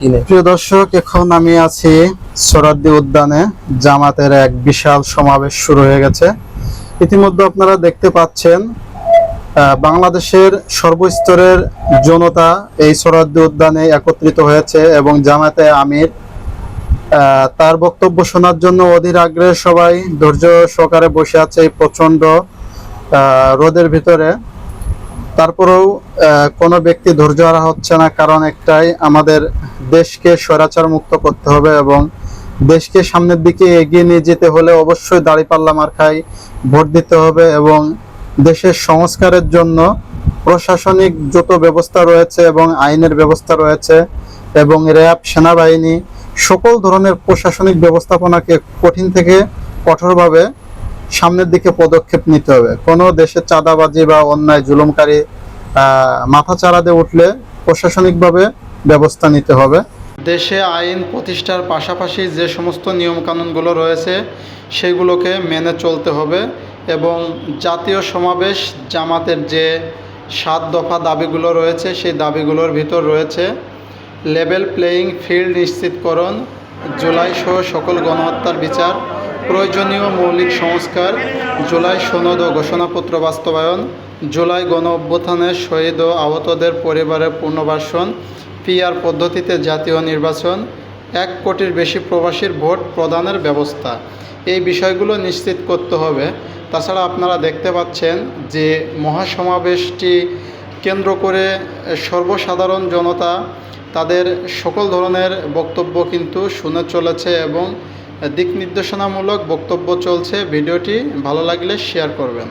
প্রিয় দর্শক, এখন আমি আছি সোহরাওয়ার্দী উদ্যানে। জামাতের এক বিশাল সমাবেশ শুরু হয়ে গেছে। ইতিমধ্যে আপনারা দেখতে পাচ্ছেন বাংলাদেশের সর্বস্তরের জনতা এই সোহরাওয়ার্দী উদ্যানে একত্রিত হয়েছে এবং জামাতে আমির তার বক্তব্য শোনার জন্য অধীর আগ্রহে সবাই ধৈর্য সহকারে বসে আছে এই প্রচন্ড রোদের ভিতরে। তারপরেও কোনো ব্যক্তি ধৈর্য হারা হচ্ছে না, কারণ একটাই, আমাদের দেশকে স্বৈরাচার মুক্ত করতে হবে এবং দেশকে সামনের দিকে এগিয়ে নিয়ে যেতে হলে অবশ্যই দাঁড়িপাল্লা মার্কায় ভোট দিতে হবে এবং দেশের সংস্কারের জন্য প্রশাসনিক যত ব্যবস্থা রয়েছে এবং আইনের ব্যবস্থা রয়েছে এবং র্যাব, সেনাবাহিনী, সকল ধরনের প্রশাসনিক ব্যবস্থাপনাকে কঠিন থেকে কঠোরভাবে সামনের দিকে পদক্ষেপ নিতে হবে। কোনো দেশে চাঁদাবাজি বা অন্যায় জুলুমকারী মাথাচাড়া দিয়ে উঠলে প্রশাসনিকভাবে ব্যবস্থা নিতে হবে। দেশে আইন প্রতিষ্ঠার পাশাপাশি যে সমস্ত নিয়মকানুনগুলো রয়েছে সেগুলোকে মেনে চলতে হবে এবং জাতীয় সমাবেশ জামাতের যে 7 দফা দাবিগুলো রয়েছে সেই দাবিগুলোর ভিতর রয়েছে লেভেল প্লেয়িং ফিল্ড নিশ্চিতকরণ, জুলাই সহ সকল গণহত্যার বিচার, প্রয়োজনীয় মৌলিক সংস্কার, জুলাই সনদ ও ঘোষণাপত্র বাস্তবায়ন, জুলাই গণ অভ্যুত্থানের শহীদ ও আহতদের পরিবারের পুনর্বাসন, পিআর পদ্ধতিতে জাতীয় নির্বাচন, 1 কোটির বেশি প্রবাসীর ভোট প্রদানের ব্যবস্থা, এই বিষয়গুলো নিশ্চিত করতে হবে। তাছাড়া আপনারা দেখতে পাচ্ছেন যে মহাসমাবেশটি কেন্দ্র করে সর্বসাধারণ জনতা তাদের সকল ধরনের বক্তব্য কিন্তু শুনে চলেছে এবং দিক নির্দেশনামূলক বক্তব্য চলছে। ভিডিওটি ভালো লাগলে শেয়ার করবেন।